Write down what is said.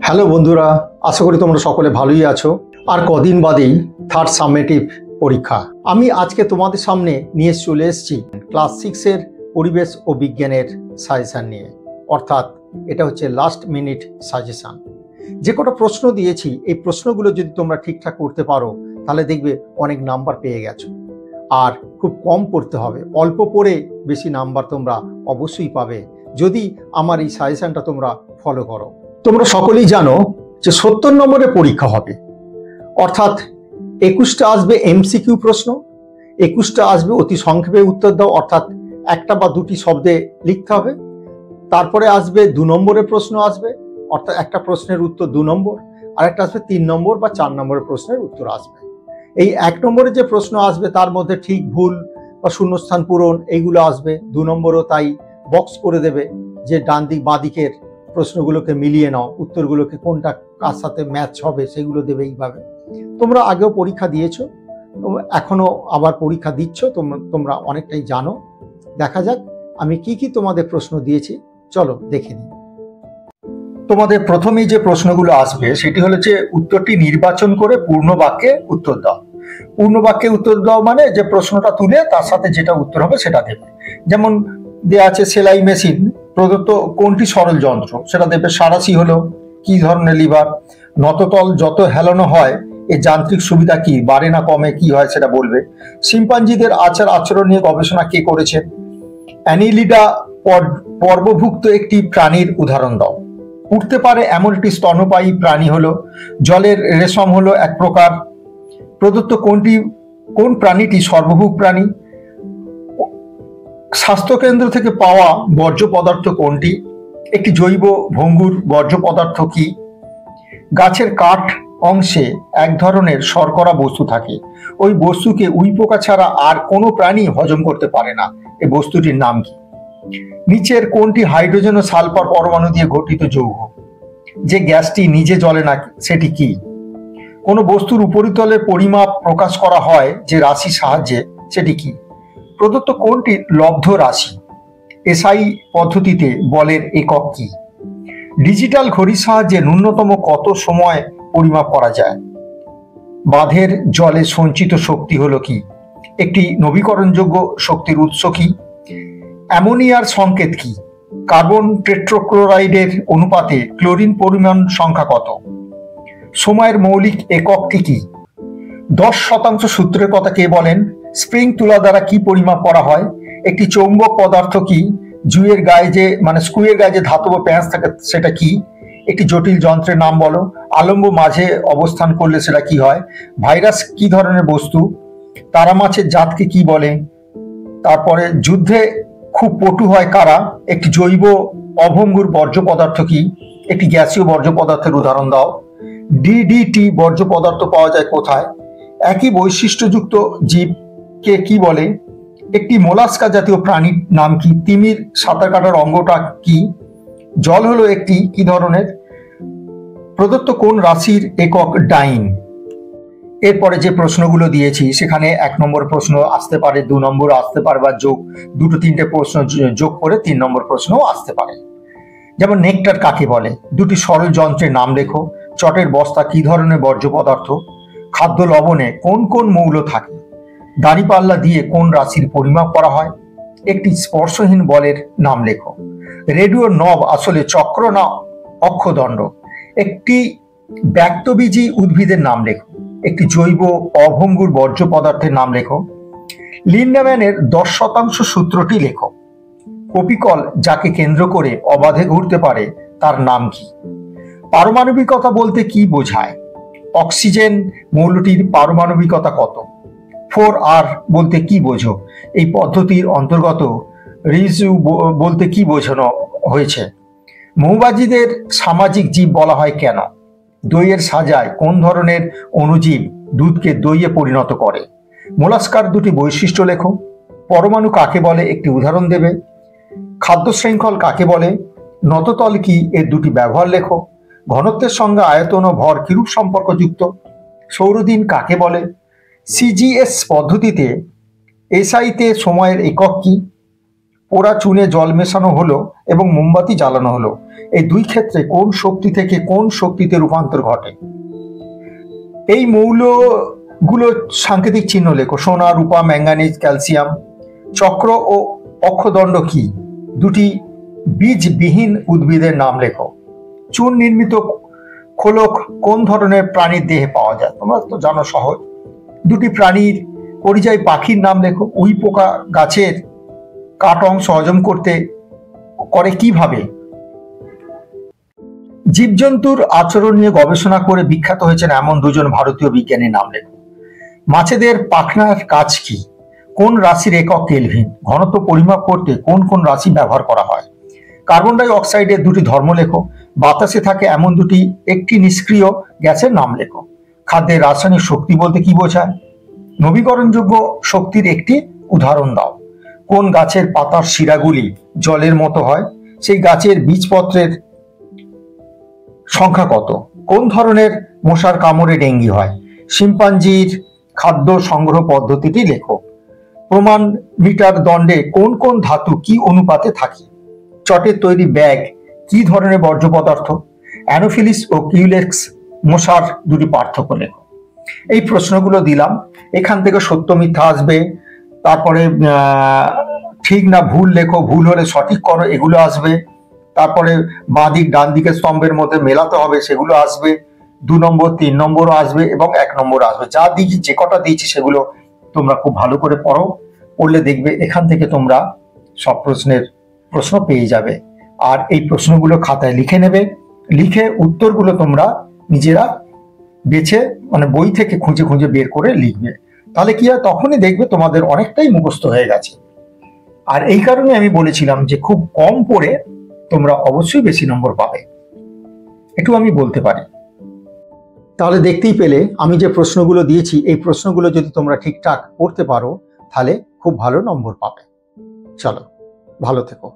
Hello বন্ধুরা, আশা করি তোমরা সকলে ভালোই আছো। আর কদিন বাদেই থার্ড সামেটিভ পরীক্ষা। আমি আজকে তোমাদের সামনে নিয়ে চলে এসেছি ক্লাস 6-এর পরিবেশ ও বিজ্ঞানের সাজেশান নিয়ে, অর্থাৎ এটা হচ্ছে লাস্ট মিনিট সাজেশান। যে কটা প্রশ্ন দিয়েছি এই প্রশ্নগুলো যদি তোমরা ঠিকঠাক করতে পারো তাহলে দেখবে অনেক নাম্বার পেয়ে গেছো। আর খুব কম পড়তে হবে, অল্প পড়ে বেশি নাম্বার তোমরা অবশ্যই পাবে যদি আমার এই সাজেশানটা তোমরা ফলো করো। তোমরা সকলেই জানো যে 70 নম্বরের পরীক্ষা হবে, অর্থাৎ 21টা আসবে এমসিকিউ প্রশ্ন, 21টা আসবে অতি সংক্ষেপে উত্তর দাও, অর্থাৎ একটা বা দুটি শব্দে লিখতে হবে। তারপরে আসবে 2 নম্বরের প্রশ্ন আসবে, অর্থাৎ একটা প্রশ্নের উত্তর 2 নম্বর, আর একটা আসবে 3 নম্বর বা 4 নম্বরের প্রশ্নের উত্তর আসবে। এই 1 নম্বরে যে প্রশ্ন আসবে তার মধ্যে ঠিক ভুল বা শূন্যস্থান পূরণ এইগুলো আসবে। 2 নম্বরও তাই বক্স করে দেবে যে ডান দিক বাঁ দিকের প্রশ্নগুলোকে মিলিয়ে নাও, উত্তরগুলোকে কোনটা কার সাথে ম্যাচ হবে সেগুলো দেবে। এইভাবে তোমরা আগেও পরীক্ষা দিয়েছো, এখনো আবার পরীক্ষা দিচ্ছ, তোমরা অনেকটাই জানো। দেখা যাক আমি কি কি তোমাদের প্রশ্ন দিয়েছি, চলো দেখে নিই। তোমাদের প্রথমেই যে প্রশ্নগুলো আসবে সেটি হলো যে উত্তরটি নির্বাচন করে পূর্ণ বাক্যে উত্তর দাও। পূর্ণ বাক্যে উত্তর দাও মানে যে প্রশ্নটা তুলে তার সাথে যেটা উত্তর হবে সেটা দেবে। যেমন দেয়া আছে সেলাই মেশিন প্রদত্ত কোনটি সরল যন্ত্র, সেটা দেবে। সাঁড়াশি হলো কি ধরনের লিভার। নততল যত হেলানো হয় এর যান্ত্রিক সুবিধা কি, বাড়ে না কমে, কি হয় সেটা বলবে। শিম্পাঞ্জিদের আচার আচরণ নিয়ে গবেষণা কে করেছেন। অ্যানিলিডা পর্বভুক্ত একটি প্রাণীর উদাহরণ দাও। উঠতে পারে এমন একটি স্তন্যপায়ী প্রাণী হলো। জলের রেশম হলো এক প্রকার। প্রদত্ত কোন প্রাণীটি সর্বভুক প্রাণী। স্বাস্থ্যকেন্দ্র থেকে পাওয়া বর্জ্য পদার্থ কোনটি। একটি জৈব ভঙ্গুর বর্জ্য পদার্থ কি। গাছের কাঠ অংশে এক ধরনের শর্করা বস্তু থাকে, ওই বস্তুকে উইপোকা ছাড়া আর কোনো প্রাণী হজম করতে পারে না, এই বস্তুটির নাম কি। নিচের কোনটি হাইড্রোজেন ও সালফার পরমাণু দিয়ে গঠিত যৌগ। যে গ্যাসটি নিজে জ্বলে না সেটি কি। কোনো বস্তুর উপরিতলের পরিমাপ প্রকাশ করা হয় যে রাশির সাহায্যে, সেটি কি। প্রদত্ত কোনটি লব্ধ রাশি। এসআই পদ্ধতিতে বলের একক কি। ডিজিটাল ঘড়ির সাহায্যে ন্যূনতম কত সময় পরিমাপ করা যায়। বাঁধের জলে সঞ্চিত শক্তি হলো কি। একটি নবীকরণযোগ্য শক্তির উৎস কি। অ্যামোনিয়ার সংকেত কি। কার্বন টেট্রাক্লোরাইডের অনুপাতে ক্লোরিন পরিমাণ সংখ্যা কত। সময়ের মৌলিক এককটি কি। 10% সূত্রের কথা কে বলেন। স্প্রিং তুলা দ্বারা কি পরিমাপ করা হয়। একটি চৌম্বক পদার্থ কি। জুয়ের গায়ে যে স্ক্রুয়ের গায়ে যে ধাতব প্যাঁচ থাকে সেটা কি। একটি জটিল যন্ত্রের নাম বলো। আলম্ব মাঝে অবস্থান করলে সেটা কি হয়। ভাইরাস কি ধরনের বস্তু। তারা মাছের জাতকে কি বলে। তারপরে যুদ্ধে খুব পটু হয় কারা। একটি জৈব অভঙ্গুর বর্জ্য পদার্থ কি। একটি গ্যাসীয় বর্জ্য পদার্থের উদাহরণ দাও। ডিডিটি বর্জ্য পদার্থ পাওয়া যায় কোথায়। একই বৈশিষ্ট্যযুক্ত জীবকে কি বলে। একটি মোলাস্কা জাতীয় প্রাণীর নাম কি। তিমির সাঁতার কাটার অঙ্গটা কি। জল হলো একটি কি ধরনের। প্রদত্ত কোন রাশির একক ডাইন। এরপরে যে প্রশ্নগুলো দিয়েছি সেখানে 1 নম্বর প্রশ্ন আসতে পারে, 2 নম্বর আসতে পারে, বা যোগ 2-3টে প্রশ্ন যোগ করে 3 নম্বর প্রশ্নও আসতে পারে। যেমন নেকটার কাকে বলে। দুটি সরল যন্ত্রের নাম লেখো। চটের বস্তা কি ধরনের বর্জ্য পদার্থ। খাদ্য লবণে কোন কোন মৌল থাকে। দাঁড়িপাল্লা দিয়ে কোন রাশির পরিমাপ করা হয়। একটি স্পর্শহীন বলের নাম লেখো। রেডিও নব আসলে চক্র না অক্ষদণ্ড। একটি ব্যক্তবীজী উদ্ভিদের নাম লেখো। একটি জৈব অভঙ্গুর বর্জ্য পদার্থের নাম লেখো। লিন্ডম্যানের 10% সূত্রটি লেখো। কপিকল যাকে কেন্দ্র করে অবাধে ঘুরতে পারে তার নাম কি। পারমাণবিকতা বলতে কি বোঝায়। অক্সিজেন মৌলটির পারমাণবিকতা কত। 4R বলতে কি বোঝো। এই পদ্ধতির অন্তর্গত রিজু বলতে কি বোঝানো হয়েছে। মৌমাছিদের সামাজিক জীব বলা হয় কেন। দইয়ের সাজায় কোন ধরনের অণুজীব দুধকে দইয়ে পরিণত করে। মোলাস্কার দুটি বৈশিষ্ট্য লেখো। পরমাণু কাকে বলে একটি উদাহরণ দেবে। খাদ্য শৃঙ্খল কাকে বলে। নততল কি এর দুটি ব্যবহার লেখো। ঘনত্বের সঙ্গে আয়তন ও ভর কিরূপ সম্পর্কযুক্ত। সৌরদিন কাকে বলে। সিজিএস পদ্ধতিতে এসআইতে সময়ের একক কি। পোড়া চুনে জল মেশানো হলো এবং মোমবাতি জ্বালানো হলো, এই দুই ক্ষেত্রে কোন শক্তি থেকে কোন শক্তিতে রূপান্তর ঘটে? এই মৌলগুলো সাংকেতিক চিহ্ন লেখো। সোনা, রূপা, ম্যাঙ্গানিজ, ক্যালসিয়াম। চক্র ও অক্ষদণ্ড কি? দুটি বীজবিহীন উদ্ভিদের নাম লেখো। চুন নির্মিত খোলক কোন ধরনের প্রাণীর দেহে পাওয়া যায়? তোমরা তো জানো, সহজ। দুটি প্রাণীর পরিযায়ী পাখির নাম লেখো। উই পোকা গাছের কাঠ অংশ হজম করে কিভাবে? জীবজন্তুর আচরণ নিয়ে গবেষণা করে বিখ্যাত হয়েছেন এমন দুজন ভারতীয় বিজ্ঞানীর নাম লেখো। মাছেদের পাখনার কাজ কি? কোন রাশির একক কেলভিন? ঘনত্ব পরিমাপ করতে কোন কোন রাশি ব্যবহার করা হয়? কার্বন ডাই অক্সাইডের দুটি ধর্ম লেখো। বাতাসে থাকে এমন একটি নিষ্ক্রিয় গ্যাসের নাম লেখো। খাদ্যের রাসায়নিক শক্তি বলতে কি বোঝায়? নবীকরণযোগ্য শক্তির একটি উদাহরণ দাও। কোন গাছের পাতার শিরাগুলি জলের মতো হয়? সেই গাছের বীজপত্রের সংখ্যা কত? কোন ধরনের মশার কামড়ে ডেঙ্গি হয়? শিম্পাঞ্জির খাদ্য সংগ্রহ পদ্ধতিটি লেখো। প্রমাণ মিটার দণ্ডে কোন কোন ধাতু কি অনুপাতে থাকে? চটের তৈরি ব্যাগ কি ধরনের বর্জ্য পদার্থ? অ্যানোফিলিস ও কিউলেক্স মশার দুটি পার্থক্য লেখো। এই প্রশ্নগুলো দিলাম। এখান থেকে সত্য মিথ্যা আসবে, তারপরে ঠিক না ভুল লেখো, ভুল হলে সঠিক করো, এগুলো আসবে। তারপরে বাঁ দিক ডান দিকের স্তম্ভের মধ্যে মেলাতে হবে, সেগুলো আসবে। 2 নম্বর 3 নম্বরও আসবে এবং 1 নম্বর আসবে। যা দিয়েছি, যে কটা দিয়েছি সেগুলো তোমরা খুব ভালো করে পড়ো। পড়লে দেখবে এখান থেকে তোমরা সব প্রশ্ন পেয়ে যাবে। আর এই প্রশ্নগুলো খাতায় লিখে নেবে। লিখে উত্তরগুলো তোমরা নিজেরা বেছে, মানে বই থেকে খুঁজে খুঁজে বের করে লিখবে। তাহলে কি হয়, তখনই দেখবে তোমাদের অনেকটাই মুখস্থ হয়ে গেছে। আর এই কারণে আমি বলেছিলাম যে খুব কম পড়ে তোমরা অবশ্যই বেশি নম্বর পাবে, একটু আমি বলতে পারি। তাহলে দেখতেই পেলে আমি যে প্রশ্নগুলো দিয়েছি, এই প্রশ্নগুলো যদি তোমরা ঠিকঠাক পড়তে পারো তাহলে খুব ভালো নম্বর পাবে। চলো, ভালো থেকো।